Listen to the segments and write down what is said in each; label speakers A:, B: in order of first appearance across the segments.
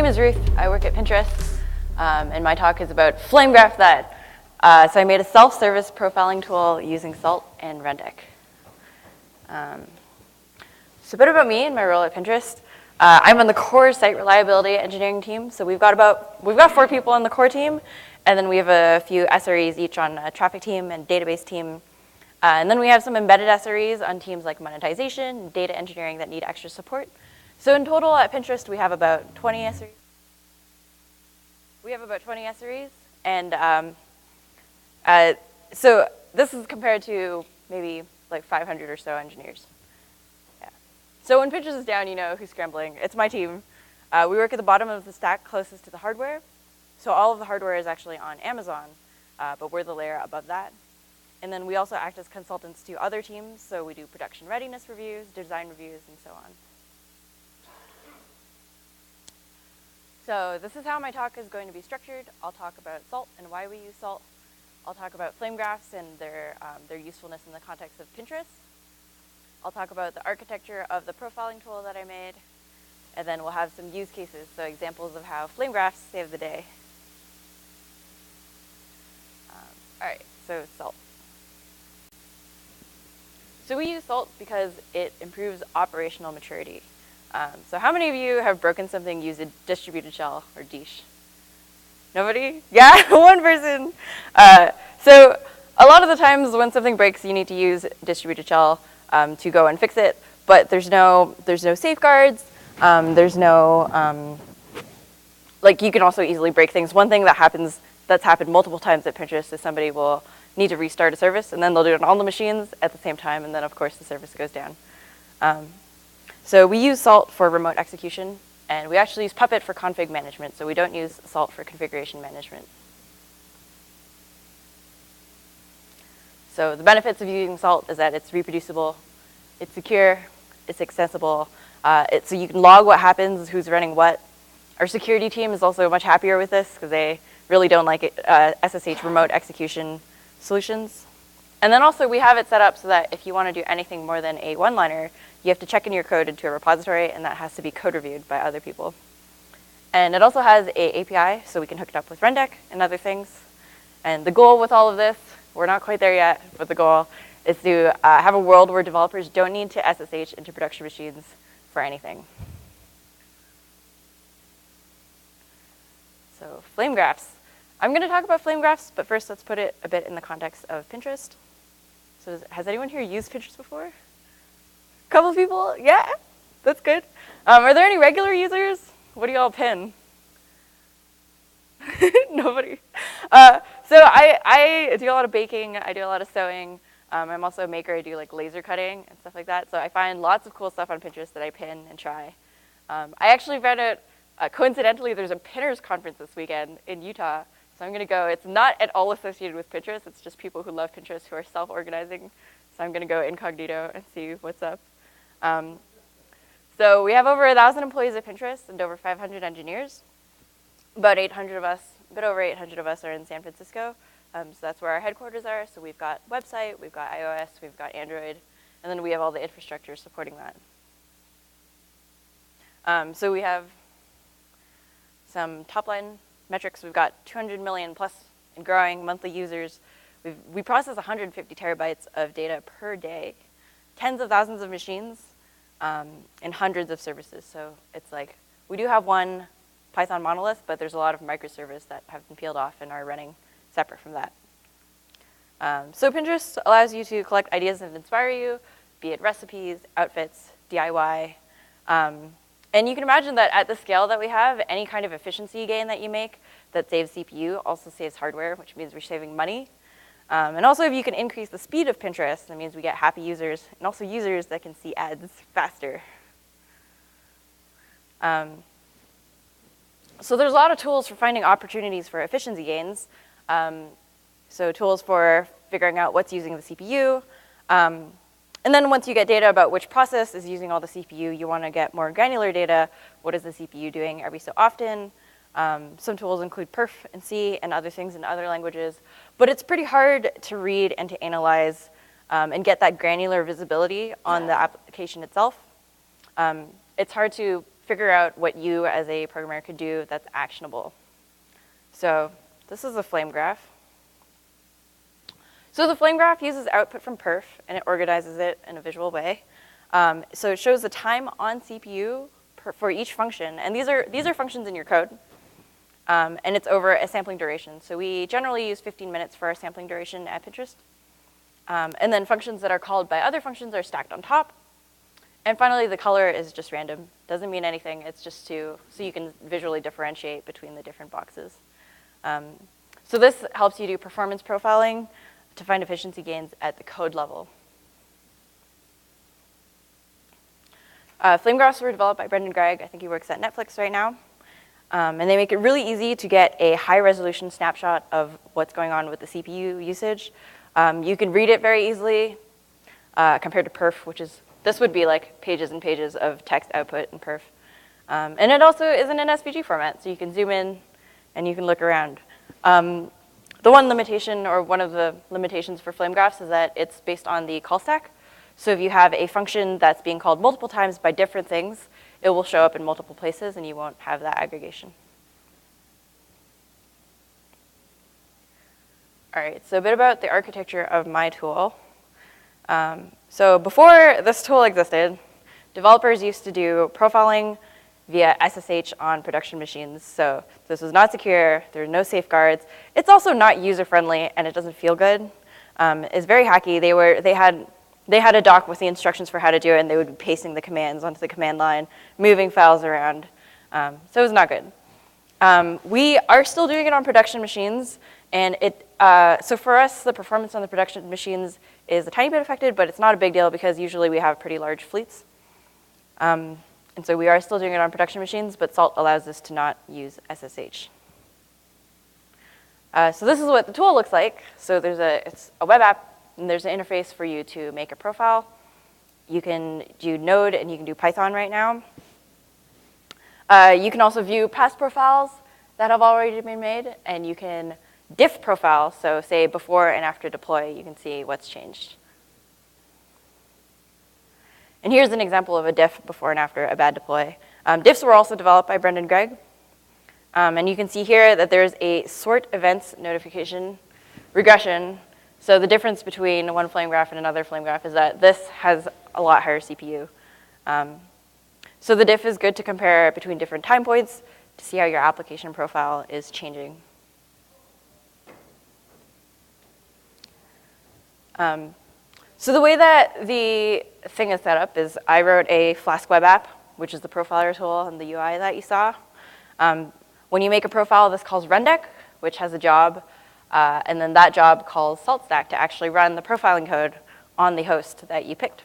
A: is Ruth. I work at Pinterest, and my talk is about Flamegraph that. So I made a self-service profiling tool using Salt and Rundeck. So a bit about me and my role at Pinterest. I'm on the core site reliability engineering team. So we've got 4 people on the core team, and then we have a few SREs each on a traffic team and database team. And then we have some embedded SREs on teams like monetization and data engineering that need extra support. So in total at Pinterest, we have about 20 SREs. And so this is compared to maybe like 500 or so engineers. Yeah. So when Pinterest is down, you know who's scrambling. It's my team. We work at the bottom of the stack closest to the hardware. So all of the hardware is actually on Amazon, but we're the layer above that. And then we also act as consultants to other teams. So we do production readiness reviews, design reviews, and so on. So this is how my talk is going to be structured. I'll talk about Salt and why we use Salt. I'll talk about flame graphs and their usefulness in the context of Pinterest. I'll talk about the architecture of the profiling tool that I made. And then we'll have some use cases, so examples of how flame graphs save the day. All right, so Salt. So we use Salt because it improves operational maturity. So how many of you have broken something using a distributed shell or dish? Nobody? Yeah, one person. So a lot of the times when something breaks, you need to use distributed shell to go and fix it. But there's no safeguards. There's no like you can also easily break things. One thing that's happened multiple times at Pinterest is somebody will need to restart a service, and then they'll do it on all the machines at the same time, and then of course the service goes down. So we use Salt for remote execution, and we actually use Puppet for config management, so we don't use Salt for configuration management. So the benefits of using Salt is that it's reproducible, it's secure, it's accessible, so you can log what happens, who's running what. Our security team is also much happier with this because they really don't like SSH remote execution solutions. And then also we have it set up so that if you want to do anything more than a one-liner, you have to check in your code into a repository, and that has to be code reviewed by other people. And it also has an API, so we can hook it up with Rundeck and other things. And the goal with all of this, we're not quite there yet, but the goal is to have a world where developers don't need to SSH into production machines for anything. So flame graphs. I'm going to talk about flame graphs, but first let's put it a bit in the context of Pinterest. So has anyone here used Pinterest before? A couple of people? Yeah, that's good. Are there any regular users? What do y'all pin? Nobody. So I do a lot of baking. I do a lot of sewing. I'm also a maker. I do like laser cutting and stuff like that. So I find lots of cool stuff on Pinterest that I pin and try. I actually found out, coincidentally, there's a pinners conference this weekend in Utah. So I'm going to go. It's not at all associated with Pinterest. It's just people who love Pinterest who are self-organizing. So I'm going to go incognito and see what's up. So we have over 1,000 employees at Pinterest and over 500 engineers. About 800 of us, a bit over 800 of us are in San Francisco. So that's where our headquarters are. So we've got website, we've got iOS, we've got Android, and then we have all the infrastructure supporting that. So we have some top-line metrics. We've got 200 million plus and growing monthly users. We process 150 terabytes of data per day, tens of thousands of machines, and hundreds of services. So it's like, we do have one Python monolith, but there's a lot of microservices that have been peeled off and are running separate from that. So Pinterest allows you to collect ideas that inspire you, be it recipes, outfits, DIY. And you can imagine that at the scale that we have, any kind of efficiency gain that you make that saves CPU also saves hardware, which means we're saving money. And also if you can increase the speed of Pinterest, that means we get happy users and also users that can see ads faster. So there's a lot of tools for finding opportunities for efficiency gains. So tools for figuring out what's using the CPU. And then once you get data about which process is using all the CPU, you want to get more granular data. What is the CPU doing every so often? Some tools include perf and C and other things in other languages. But it's pretty hard to read and to analyze and get that granular visibility on the application itself. It's hard to figure out what you as a programmer could do that's actionable. So this is a flame graph. So the flame graph uses output from perf, and it organizes it in a visual way. So it shows the time on CPU for each function, and these are functions in your code, and it's over a sampling duration. So we generally use 15 minutes for our sampling duration at Pinterest. And then functions that are called by other functions are stacked on top. And finally, the color is just random. Doesn't mean anything. It's just so you can visually differentiate between the different boxes. So this helps you do performance profiling to find efficiency gains at the code level. Flame graphs were developed by Brendan Gregg. I think he works at Netflix right now. And they make it really easy to get a high-resolution snapshot of what's going on with the CPU usage. You can read it very easily compared to perf, this would be like pages and pages of text output in perf. And it also is in an SVG format, so you can zoom in and you can look around. The one limitation, or one of the limitations for flame graphs, is that it's based on the call stack. So if you have a function that's being called multiple times by different things, it will show up in multiple places and you won't have that aggregation. All right, so a bit about the architecture of my tool. So before this tool existed, developers used to do profiling via SSH on production machines. So this was not secure, there were no safeguards. It's also not user-friendly, and it doesn't feel good. It's very hacky. They had a doc with the instructions for how to do it, and they would be pasting the commands onto the command line, moving files around. So it was not good. We are still doing it on production machines, and so for us, the performance on the production machines is a tiny bit affected, but it's not a big deal because usually we have pretty large fleets. And so we are still doing it on production machines, but Salt allows us to not use SSH. So this is what the tool looks like. So it's a web app, and there's an interface for you to make a profile. You can do Node, and you can do Python right now. You can also view past profiles that have already been made, and you can Diff Profile, so say before and after deploy, you can see what's changed. And here's an example of a diff before and after a bad deploy. Diffs were also developed by Brendan Gregg. And you can see here that there's a sort events notification regression. So the difference between one flame graph and another flame graph is that this has a lot higher CPU. So the diff is good to compare between different time points to see how your application profile is changing. So the way that the thing is set up is I wrote a Flask web app, which is the profiler tool and the UI that you saw. When you make a profile, this calls Rundeck, which has a job, and then that job calls SaltStack to actually run the profiling code on the host that you picked.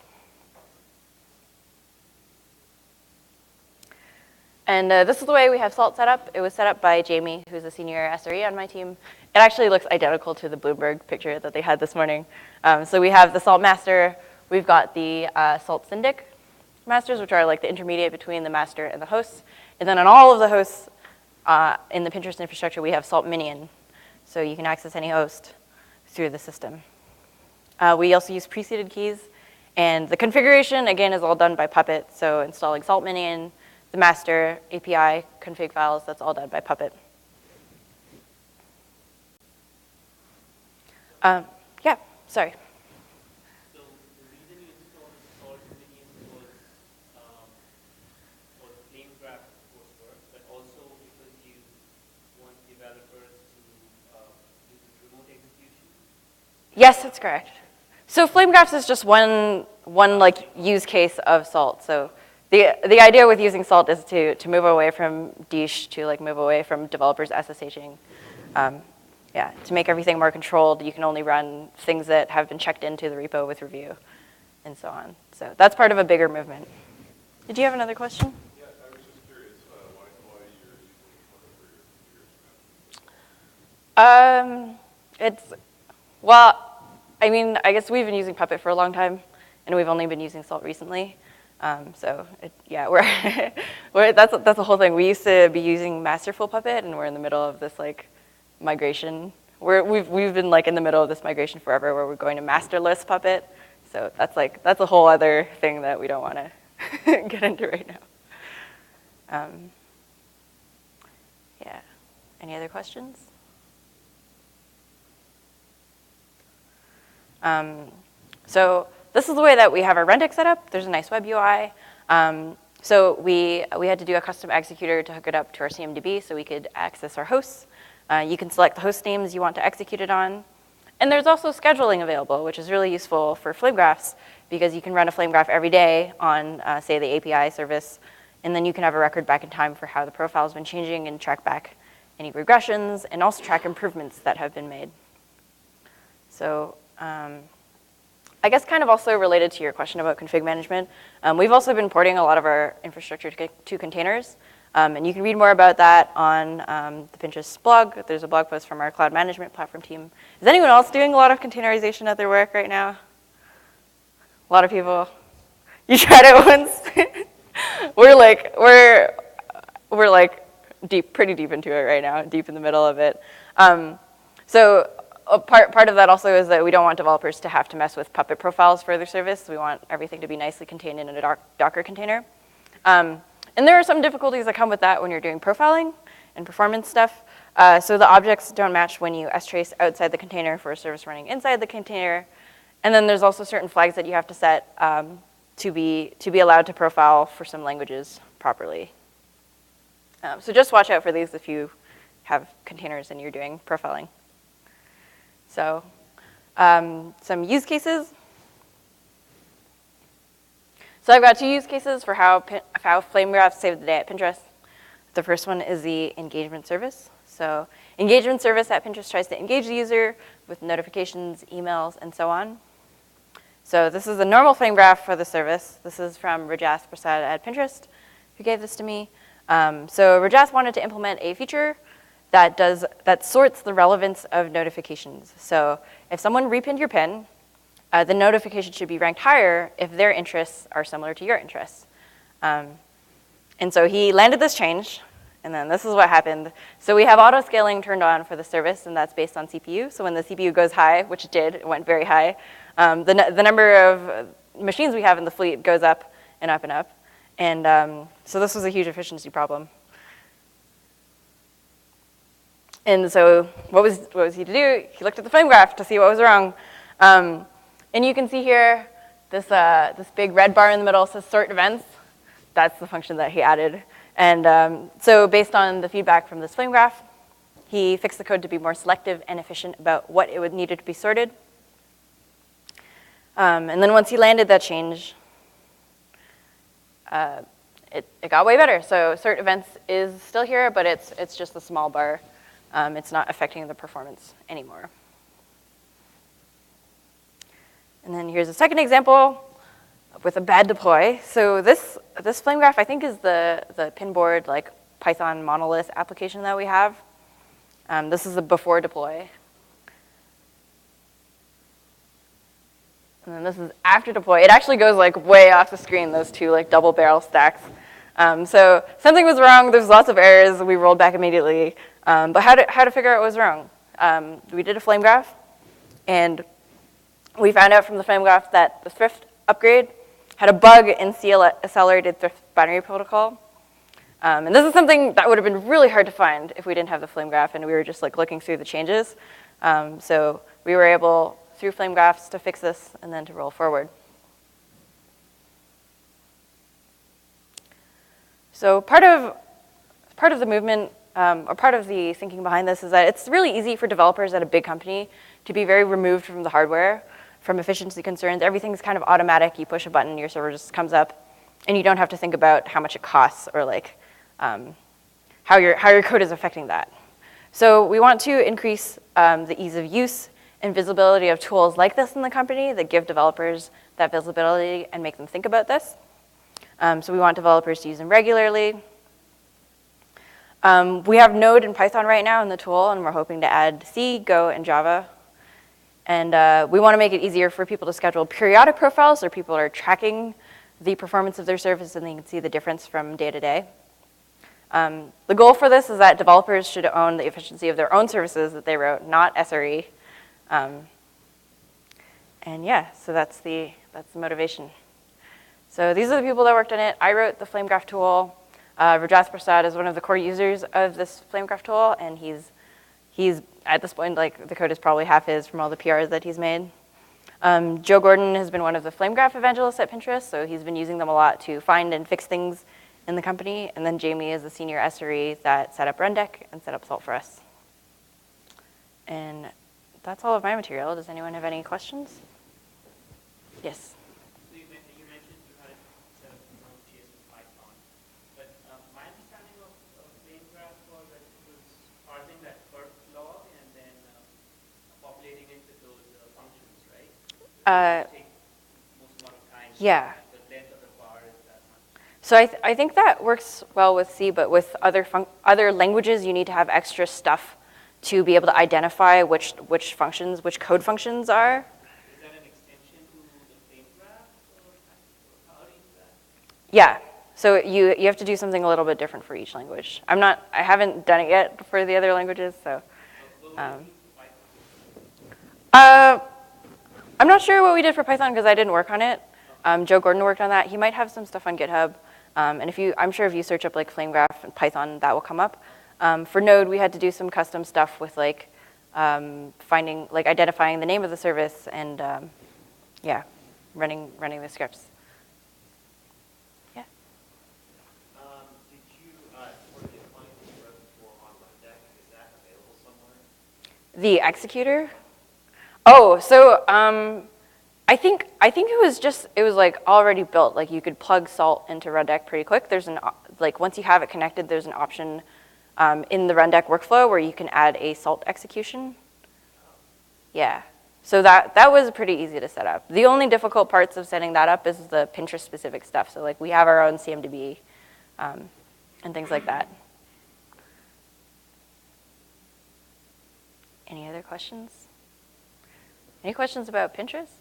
A: And this is the way we have Salt set up. It was set up by Jamie, who's a senior SRE on my team. It actually looks identical to the Bloomberg picture that they had this morning. So we have the Salt master. We've got the Salt Syndic masters, which are like the intermediate between the master and the hosts. And then on all of the hosts in the Pinterest infrastructure, we have Salt Minion. So you can access any host through the system. We also use preceded keys. And the configuration, again, is all done by Puppet. So installing Salt Minion, the master, API, config files, that's all done by Puppet. Yeah, sorry.
B: So the reason you installed Salt Minion was for the Flamegraph coursework, but also because you want developers to use remote execution?
A: Yes, that's correct. So Flamegraphs is just one like use case of Salt. So the idea with using Salt is to move away from Dish, to like move away from developers SSHing. Yeah, to make everything more controlled, you can only run things that have been checked into the repo with review, and so on. So that's part of a bigger movement. Did you have another question?
C: Yeah, I was just curious why you're using Puppet for your
A: Well, I mean, I guess we've been using Puppet for a long time, and we've only been using Salt recently. So yeah, that's the whole thing. We used to be using masterful Puppet, and we're in the middle of this like migration. We've been like in the middle of this migration forever, where we're going to masterless Puppet. So that's a whole other thing that we don't want to get into right now. Yeah. Any other questions? So this is the way that we have our Rundeck set up. There's a nice web UI. So we had to do a custom executor to hook it up to our CMDB so we could access our hosts. You can select the host names you want to execute it on. And there's also scheduling available, which is really useful for flame graphs because you can run a flame graph every day on, say, the API service, and then you can have a record back in time for how the profile has been changing and track back any regressions and also track improvements that have been made. So I guess kind of also related to your question about config management, we've also been porting a lot of our infrastructure to containers. And you can read more about that on the Pinterest blog. There's a blog post from our cloud management platform team. Is anyone else doing a lot of containerization at their work right now? A lot of people? You tried it once? we're like pretty deep into it right now, deep in the middle of it. So part of that also is that we don't want developers to have to mess with Puppet profiles for their service. We want everything to be nicely contained in a Docker container. And there are some difficulties that come with that when you're doing profiling and performance stuff. So the objects don't match when you strace outside the container for a service running inside the container. And then there's also certain flags that you have to set to be allowed to profile for some languages properly. So just watch out for these if you have containers and you're doing profiling. So some use cases. So I've got two use cases for how flame graphs save the day at Pinterest. The first one is the engagement service. So engagement service at Pinterest tries to engage the user with notifications, emails, and so on. So this is a normal flame graph for the service. This is from Rajas Prasad at Pinterest, who gave this to me. So Rajas wanted to implement a feature that sorts the relevance of notifications. So if someone repinned your pin, the notification should be ranked higher if their interests are similar to your interests. And so he landed this change, and then this is what happened. So we have auto-scaling turned on for the service, and that's based on CPU. So when the CPU goes high, which it did, it went very high, the number of machines we have in the fleet goes up and up and up. And so this was a huge efficiency problem. And so what was he to do? He looked at the flame graph to see what was wrong. And you can see here, this big red bar in the middle says sort events. That's the function that he added. And so based on the feedback from this flame graph, he fixed the code to be more selective and efficient about what it needed to be sorted. And then once he landed that change, it got way better. So sort events is still here, but it's just a small bar. It's not affecting the performance anymore. And then here's a second example with a bad deploy. So this flame graph, I think, is the pinboard like Python monolith application that we have. This is a before deploy. And then this is after deploy. It actually goes like way off the screen, those two like double barrel stacks. So something was wrong. There's lots of errors. We rolled back immediately. But how to figure out what was wrong? We did a flame graph, and we found out from the flame graph that the Thrift upgrade had a bug in accelerated Thrift binary protocol. And this is something that would have been really hard to find if we didn't have the flame graph and we were just like looking through the changes. So we were able, through flame graphs, to fix this and then to roll forward. So part of the movement, or part of the thinking behind this is that it's really easy for developers at a big company to be very removed from the hardware, from efficiency concerns. Everything's kind of automatic. You push a button, your server just comes up, and you don't have to think about how much it costs or like how your code is affecting that. So we want to increase the ease of use and visibility of tools like this in the company that give developers that visibility and make them think about this. So we want developers to use them regularly. We have Node and Python right now in the tool, and we're hoping to add C, Go, and Java. And we want to make it easier for people to schedule periodic profiles so people are tracking the performance of their service and they can see the difference from day to day. The goal for this is that developers should own the efficiency of their own services that they wrote, not SRE. And yeah, so that's the motivation. So these are the people that worked on it. I wrote the Flamegraph tool. Rajat Prasad is one of the core users of this Flamegraph tool, and he's at this point, like, the code is probably half his from all the PRs that he's made. Joe Gordon has been one of the Flamegraph evangelists at Pinterest, so he's been using them a lot to find and fix things in the company. And then Jamie is the senior SRE that set up Rundeck and set up Salt for us. And that's all of my material. Does anyone have any questions? Yes.
B: So you mentioned you had it set up in Node.js and Python, but my understanding of Flamegraph was that it was parsing that perf log and then populating it with those functions, right? Take most amount of time.
A: Yeah.
B: The length of the bar is that much.
A: So I think that works well with C, but with other languages, you need to have extra stuff to be able to identify which functions, which code functions are.
B: Is that an extension to the Flamegraph, or how do you do that?
A: Yeah. So you have to do something a little bit different for each language. I haven't done it yet for the other languages, so. I'm not sure what we did for Python because I didn't work on it. Joe Gordon worked on that. He might have some stuff on GitHub. And I'm sure if you search up like Flamegraph and Python, that will come up. For Node, we had to do some custom stuff with like identifying the name of the service and yeah, running the scripts. Yeah.
C: Did you, for the client that you wrote for on Rundeck, is that available somewhere?
A: The executor? Oh, so I think it was like already built. Like you could plug Salt into Rundeck pretty quick. There's once you have it connected, there's an option in the Rundeck workflow where you can add a Salt execution. Yeah. So that was pretty easy to set up. The only difficult parts of setting that up is the Pinterest specific stuff. So like we have our own CMDB and things like that. Any other questions? Any questions about Pinterest?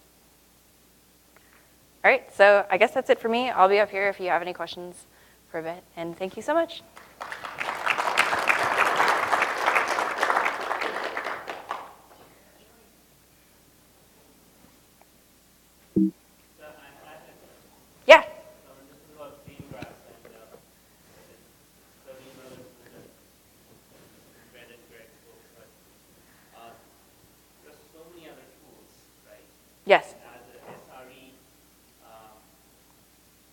A: All right, so I guess that's it for me. I'll be up here if you have any questions for a bit. And thank you so much. Yeah.
B: This is about Flamegraph and several others Ben and Greg spoke, but there's so many other tools, right?
A: Yes.
B: As a SRE,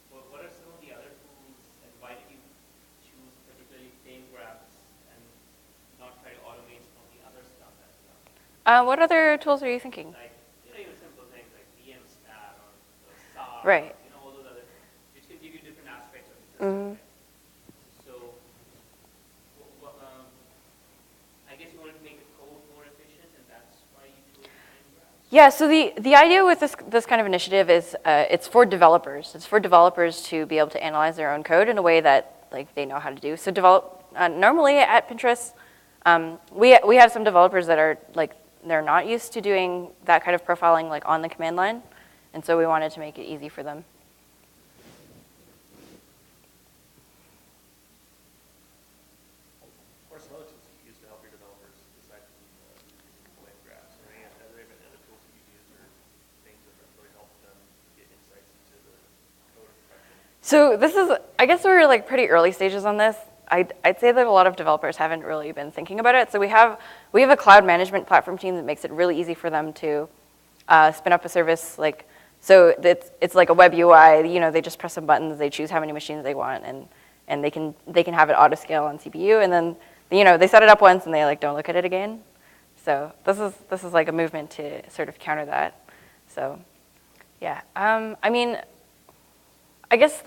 B: what are some of the other tools, and why did you choose particularly Flamegraphs and not try to automate some of the other stuff as well?
A: What other tools are you thinking?
B: Like, even simple things like VMstat or the SAR,
A: Right.
B: all those other things, which can give you different aspects of the system.
A: Mm-hmm.
B: So, I guess you wanted to make the code more efficient, and that's why you chose Flamegraphs?
A: Yeah, so the idea with this kind of initiative is it's for developers. It's for developers to be able to analyze their own code in a way that like they know how to do. So normally at Pinterest, we have some developers that are like they're not used to doing that kind of profiling like on the command line, and so we wanted to make it easy for them.
C: What are some other tools that you use to help your developers decide using Flamegraphs? Are there even other tools that you've used or things that have really helped them get insights into the code of production?
A: So I guess we're like pretty early stages on this. I'd say that a lot of developers haven't really been thinking about it. So we have a cloud management platform team that makes it really easy for them to spin up a service. So it's like a web UI. They just press some buttons, they choose how many machines they want, and they can have it auto scale on CPU. And then they set it up once and they like don't look at it again. So this is like a movement to sort of counter that. So yeah, I mean, I guess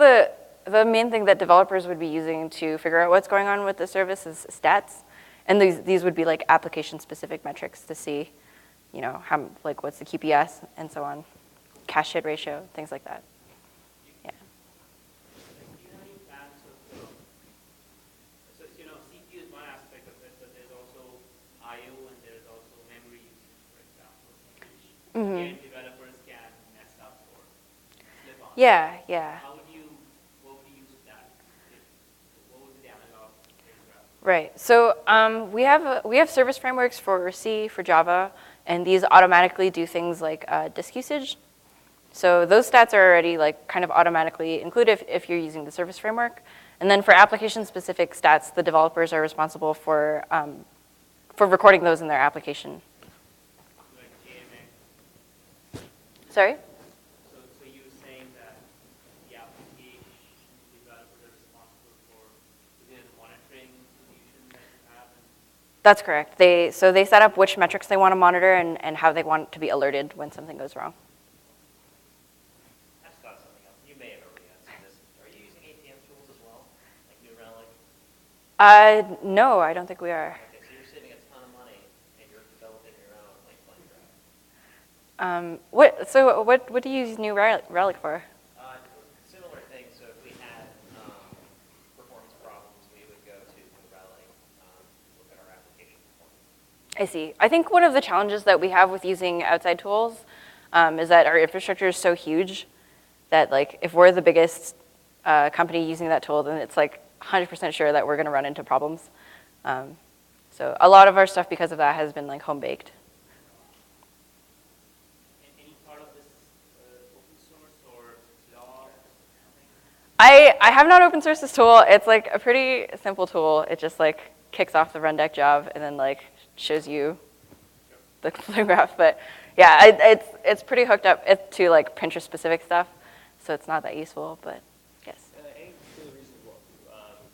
A: the main thing that developers would be using to figure out what's going on with the service is stats. And these would be like application-specific metrics to see, what's the QPS and so on, cache hit ratio, things like that. Yeah.
B: Do you have any plans of, so CPU is one aspect of it, but there's also I/O and there's also memory usage, for example, which again, developers can mess up or slip on.
A: Yeah, yeah.
B: What would you use that? What would be the analog Flamegraph?
A: Right. So we have service frameworks for C, for Java, and these automatically do things like disk usage. So those stats are already like kind of automatically included if you're using the service framework. And then for application-specific stats, the developers are responsible for recording those in their application.
B: Like GMA.
A: Sorry?
B: So you were saying that the application developers are responsible for the monitoring solution that you have?
A: That's correct. So they set up which metrics they want to monitor and how they want to be alerted when something goes wrong.
D: I just thought of something else. You may have already answered this. Are you using APM tools as well, like New Relic?
A: No, I don't think we are.
D: Okay, so you're saving a ton of money, and you're developing your own like Flamegraph.
A: What do you use New Relic for?
D: Similar thing. So if we had performance problems, we would go to New Relic, look at our application performance.
A: I see. I think one of the challenges that we have with using outside tools is that our infrastructure is so huge that like if we're the biggest company using that tool, then it's like 100% sure that we're going to run into problems. So a lot of our stuff because of that has been like home baked.
B: Any part of this open source or blog?
A: I have not open sourced this tool. It's like a pretty simple tool. It just like kicks off the Rundeck job and then like shows you the Flamegraph. But yeah, it's pretty hooked up to like Pinterest specific stuff, so it's not that useful. But yes.
C: Any particular reason why?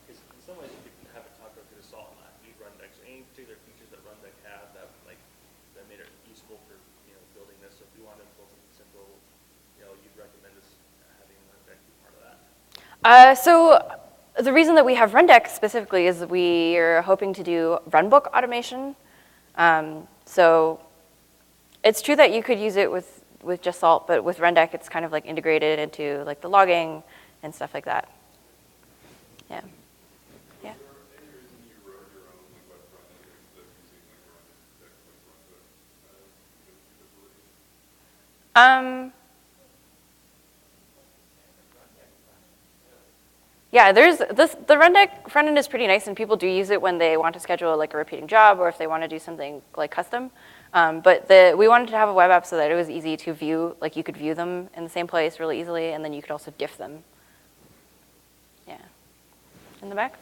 C: Because in some ways you could have it talk to the Salt and not need Rundeck. So any particular features that Rundeck have that made it useful for building this? So if we wanted to build something simple, you'd recommend us having Rundeck be part of that.
A: So the reason that we have Rundeck specifically is we are hoping to do runbook automation. So it's true that you could use it with just Salt, but with Rundeck, it's kind of like integrated into like the logging and stuff like that. Yeah. Yeah.
E: Is there any reason you wrote your own web front end instead of using Rundeck?
A: Yeah, the Rundeck front end is pretty nice, and people do use it when they want to schedule like a repeating job or if they want to do something like custom. But we wanted to have a web app so that it was easy to view, like you could view them in the same place really easily, and then you could also diff them. Yeah. In the back?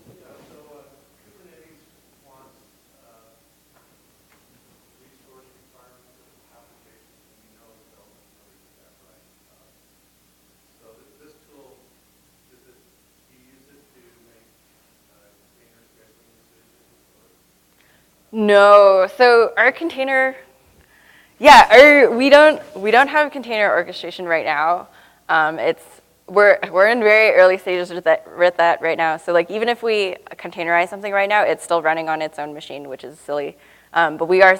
F: Yeah, so Kubernetes wants resource requirements of applications, and we know development really do that, right? So this tool, do you use it to make container scheduling decisions?
A: No. So our container, we don't have container orchestration right now. We're in very early stages with that right now. So like even if we containerize something right now, it's still running on its own machine, which is silly. But we are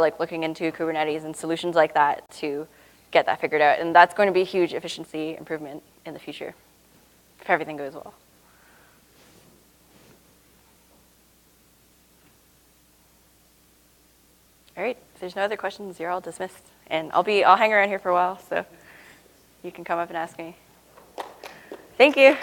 A: like looking into Kubernetes and solutions like that to get that figured out, and that's going to be a huge efficiency improvement in the future if everything goes well. All right, if there's no other questions, you're all dismissed. And I'll hang around here for a while, so you can come up and ask me. Thank you.